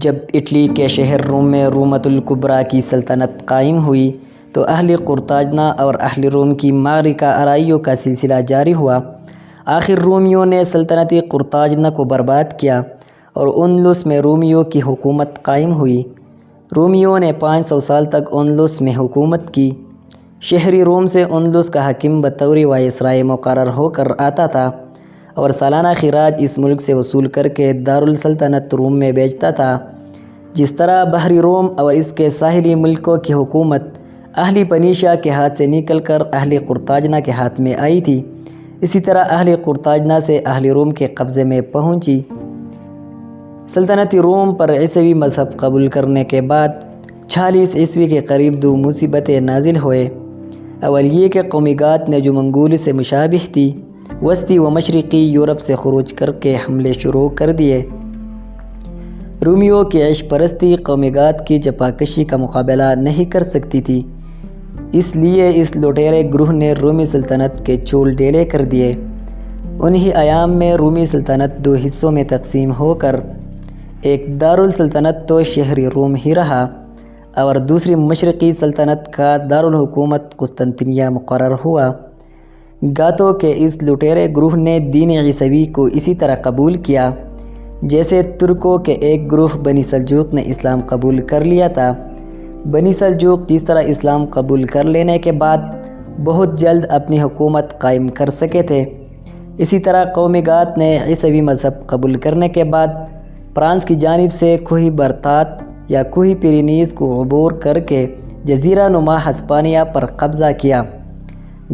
جب اٹلی کے شہر روم میں رومۃ الکبریٰ کی سلطنت قائم ہوئی تو اہل قرطاجنہ اور اہل روم کی معرکہ آرائیوں کا سلسلہ جاری ہوا۔ آخر رومیوں نے سلطنت قرطاجنہ کو برباد کیا اور اندلس میں رومیوں کی حکومت قائم ہوئی۔ رومیوں نے 500 سال تک اندلس میں حکومت کی۔ شہری روم سے اندلس کا حاکم بطور وائسرائے مقرر ہو کر آتا تھا اور سالانہ خراج اس ملک سے وصول کر کے دارالسلطنت روم میں بھیجتا تھا۔ جس طرح بحری روم اور اس کے ساحلی ملکوں کی حکومت اہل فنیشیا کے ہاتھ سے نکل کر اہل قرطاجنہ کے ہاتھ میں آئی تھی، اسی طرح اہل قرطاجنہ سے اہل روم کے قبضے میں پہنچی۔ سلطنت روم پر عیسوی مذہب قبول کرنے کے بعد 46 عیسوی کے قریب دو مصیبتیں نازل ہوئے۔ اول یہ کہ قومیات نے جو منگول سے مشابہ تھی، وسطی و مشرقی یورپ سے خروج کر کے حملے شروع کر دیے۔ رومیوں کی عیش پرستی قومیات کی جفاکشی کا مقابلہ نہیں کر سکتی تھی، اس لیے اس لٹیرے گروہ نے رومی سلطنت کے چول ڈھیلے کر دیے۔ انہی ایام میں رومی سلطنت دو حصوں میں تقسیم ہو کر ایک دارالسلطنت تو شہری روم ہی رہا اور دوسری مشرقی سلطنت کا دارالحکومت قسطنطنیہ مقرر ہوا۔ گاتوں کے اس لٹیرے گروہ نے دین عیسوی کو اسی طرح قبول کیا جیسے ترکوں کے ایک گروہ بنی سلجوق نے اسلام قبول کر لیا تھا۔ بنی سلجوق جس طرح اسلام قبول کر لینے کے بعد بہت جلد اپنی حکومت قائم کر سکے تھے، اسی طرح قومیات نے عیسوی مذہب قبول کرنے کے بعد فرانس کی جانب سے کوہ برتات یا کوہ پیرینیز کو عبور کر کے جزیرہ نما ہسپانیہ پر قبضہ کیا۔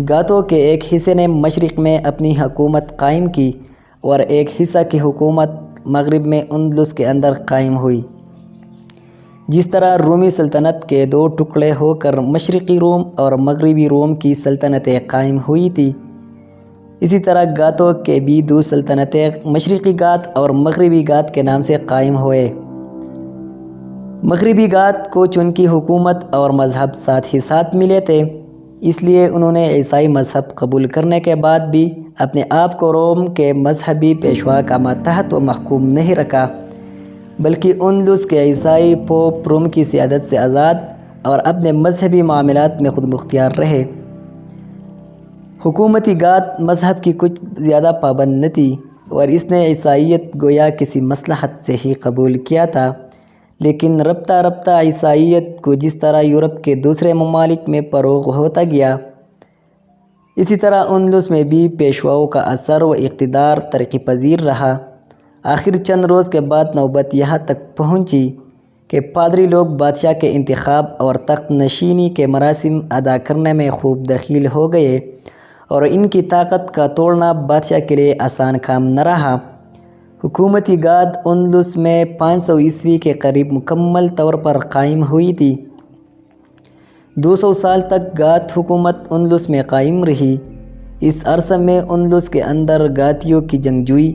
گاتوں کے ایک حصے نے مشرق میں اپنی حکومت قائم کی اور ایک حصہ کی حکومت مغرب میں اندلس کے اندر قائم ہوئی۔ جس طرح رومی سلطنت کے دو ٹکڑے ہو کر مشرقی روم اور مغربی روم کی سلطنتیں قائم ہوئی تھی، اسی طرح گاتوں کے بھی دو سلطنتیں مشرقی گات اور مغربی گات کے نام سے قائم ہوئے۔ مغربی گات کو چونکہ حکومت اور مذہب ساتھ ہی ساتھ ملے تھے، اس لیے انہوں نے عیسائی مذہب قبول کرنے کے بعد بھی اپنے آپ کو روم کے مذہبی پیشوا کا ماتحت و محکوم نہیں رکھا، بلکہ اندلس کے عیسائی پوپ روم کی سیادت سے آزاد اور اپنے مذہبی معاملات میں خود مختار رہے۔ حکومتی گات مذہب کی کچھ زیادہ پابند نہ تھی اور اس نے عیسائیت گویا کسی مصلحت سے ہی قبول کیا تھا، لیکن رفتہ رفتہ عیسائیت کو جس طرح یورپ کے دوسرے ممالک میں فروغ ہوتا گیا، اسی طرح اندلس میں بھی پیشواؤں کا اثر و اقتدار ترقی پذیر رہا۔ آخر چند روز کے بعد نوبت یہاں تک پہنچی کہ پادری لوگ بادشاہ کے انتخاب اور تخت نشینی کے مراسم ادا کرنے میں خوب دخیل ہو گئے اور ان کی طاقت کا توڑنا بادشاہ کے لیے آسان کام نہ رہا۔ حکومتی گات اندلس میں 500 عیسوی کے قریب مکمل طور پر قائم ہوئی تھی۔ 200 سال تک گات حکومت اندلس میں قائم رہی۔ اس عرصے میں اندلس کے اندر گاتیوں کی جنگجوئی،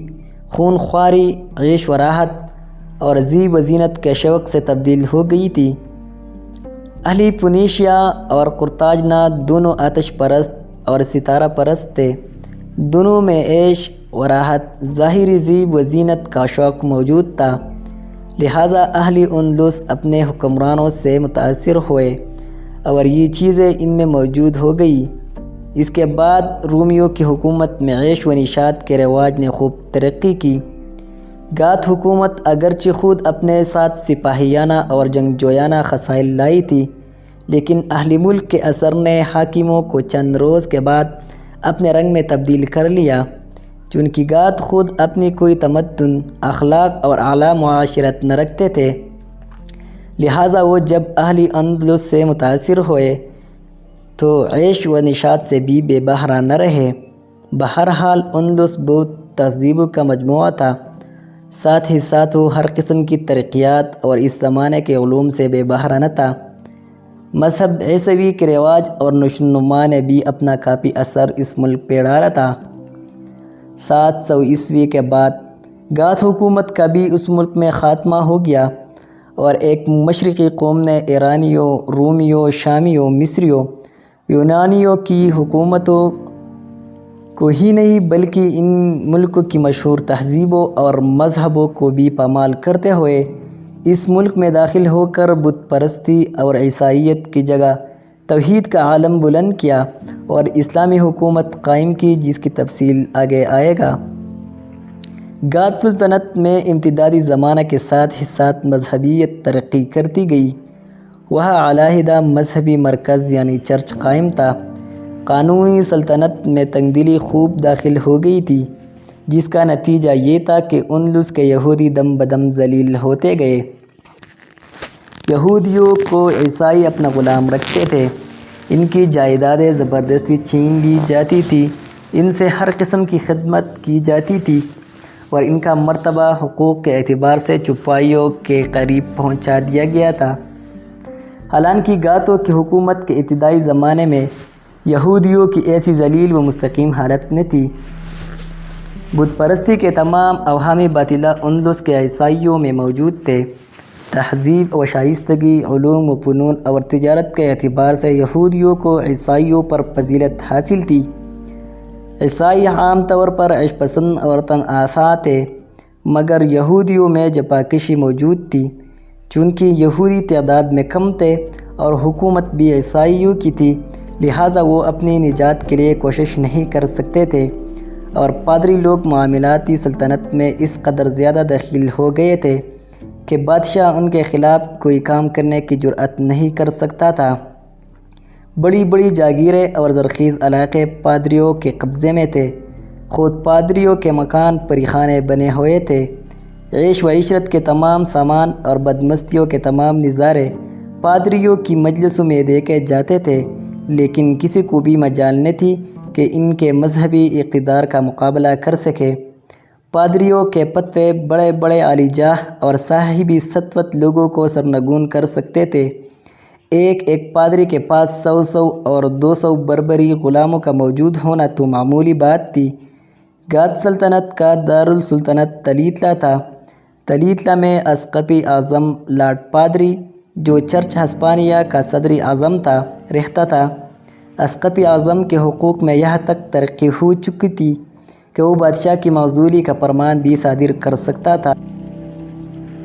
خون خواری، عیش و راحت اور زیب و زینت کے شوق سے تبدیل ہو گئی تھی۔ اہل فنیشیا اور قرطاجنہ دونوں آتش پرست اور ستارہ پرست تھے۔ دونوں میں عیش و راحت، ظاہری زیب و زینت کا شوق موجود تھا، لہٰذا اہل اندلس اپنے حکمرانوں سے متاثر ہوئے اور یہ چیزیں ان میں موجود ہو گئی۔ اس کے بعد رومیوں کی حکومت میں عیش و نشاط کے رواج نے خوب ترقی کی۔ گات حکومت اگرچہ خود اپنے ساتھ سپاہیانہ اور جنگجویانہ خصائل لائی تھی، لیکن اہل ملک کے اثر نے حاکموں کو چند روز کے بعد اپنے رنگ میں تبدیل کر لیا۔ چونکہ گات خود اپنی کوئی تمدن، اخلاق اور اعلیٰ معاشرت نہ رکھتے تھے، لہٰذا وہ جب اہل اندلس سے متاثر ہوئے تو عیش و نشاط سے بھی بے بہرہ نہ رہے۔ بہرحال اندلس بہت تہذیبوں کا مجموعہ تھا، ساتھ ہی ساتھ وہ ہر قسم کی ترقیات اور اس زمانے کے علوم سے بے بہرہ نہ تھا۔ مذہب عیسوی کے رواج اور نشو و نما نے بھی اپنا کافی اثر اس ملک پہ ڈالا تھا۔ 700 عیسوی کے بعد گات حکومت کا بھی اس ملک میں خاتمہ ہو گیا اور ایک مشرقی قوم نے ایرانیوں، رومیوں، شامیوں، مصریوں، یونانیوں کی حکومتوں کو ہی نہیں بلکہ ان ملکوں کی مشہور تہذیبوں اور مذہبوں کو بھی پامال کرتے ہوئے اس ملک میں داخل ہو کر بت پرستی اور عیسائیت کی جگہ توحید کا عالم بلند کیا اور اسلامی حکومت قائم کی، جس کی تفصیل آگے آئے گا۔ گاج سلطنت میں امتدادی زمانہ کے ساتھ ہی ساتھ مذہبیت ترقی کرتی گئی۔ وہاں علیحدہ مذہبی مرکز یعنی چرچ قائم تھا۔ قانونی سلطنت میں تنگدلی خوب داخل ہو گئی تھی، جس کا نتیجہ یہ تھا کہ اندلس کے یہودی دم بدم ذلیل ہوتے گئے۔ یہودیوں کو عیسائی اپنا غلام رکھتے تھے، ان کی جائیدادیں زبردستی چھین لی جاتی تھی، ان سے ہر قسم کی خدمت کی جاتی تھی اور ان کا مرتبہ حقوق کے اعتبار سے چوپایوں کے قریب پہنچا دیا گیا تھا۔ حالانکہ گاتوں کی حکومت کے ابتدائی زمانے میں یہودیوں کی ایسی ذلیل و مستقیم حالت نہ تھی۔ بت پرستی کے تمام عوامی باطلہ اندلس کے عیسائیوں میں موجود تھے۔ تہذیب و شائستگی، علوم و فنون اور تجارت کے اعتبار سے یہودیوں کو عیسائیوں پر فضیلت حاصل تھی۔ عیسائی عام طور پر عیش پسند اور تن آسا تھے، مگر یہودیوں میں جفاکشی موجود تھی۔ چونکہ یہودی تعداد میں کم تھے اور حکومت بھی عیسائیوں کی تھی، لہٰذا وہ اپنی نجات کے لیے کوشش نہیں کر سکتے تھے، اور پادری لوگ معاملاتی سلطنت میں اس قدر زیادہ دخیل ہو گئے تھے کہ بادشاہ ان کے خلاف کوئی کام کرنے کی جرأت نہیں کر سکتا تھا۔ بڑی بڑی جاگیریں اور زرخیز علاقے پادریوں کے قبضے میں تھے۔ خود پادریوں کے مکان پری خانے بنے ہوئے تھے۔ عیش و عشرت کے تمام سامان اور بدمستیوں کے تمام نظارے پادریوں کی مجلسوں میں دیکھے جاتے تھے، لیکن کسی کو بھی مجال نہ تھی کہ ان کے مذہبی اقتدار کا مقابلہ کر سکے۔ پادریوں کے فتوے بڑے بڑے عالی جاہ اور صاحب سطوت لوگوں کو سرنگون کر سکتے تھے۔ ایک ایک پادری کے پاس 100 اور 200 بربری غلاموں کا موجود ہونا تو معمولی بات تھی۔ گاج سلطنت کا دارالسلطنت تلیتلا تھا۔ تلیتلا میں اسقفی اعظم لارڈ پادری، جو چرچ ہسپانیہ کا صدر اعظم تھا، رہتا تھا۔ اسقفی اعظم کے حقوق میں یہاں تک ترقی ہو چکی تھی کہ وہ بادشاہ کی معزولی کا فرمان بھی صادر کر سکتا تھا۔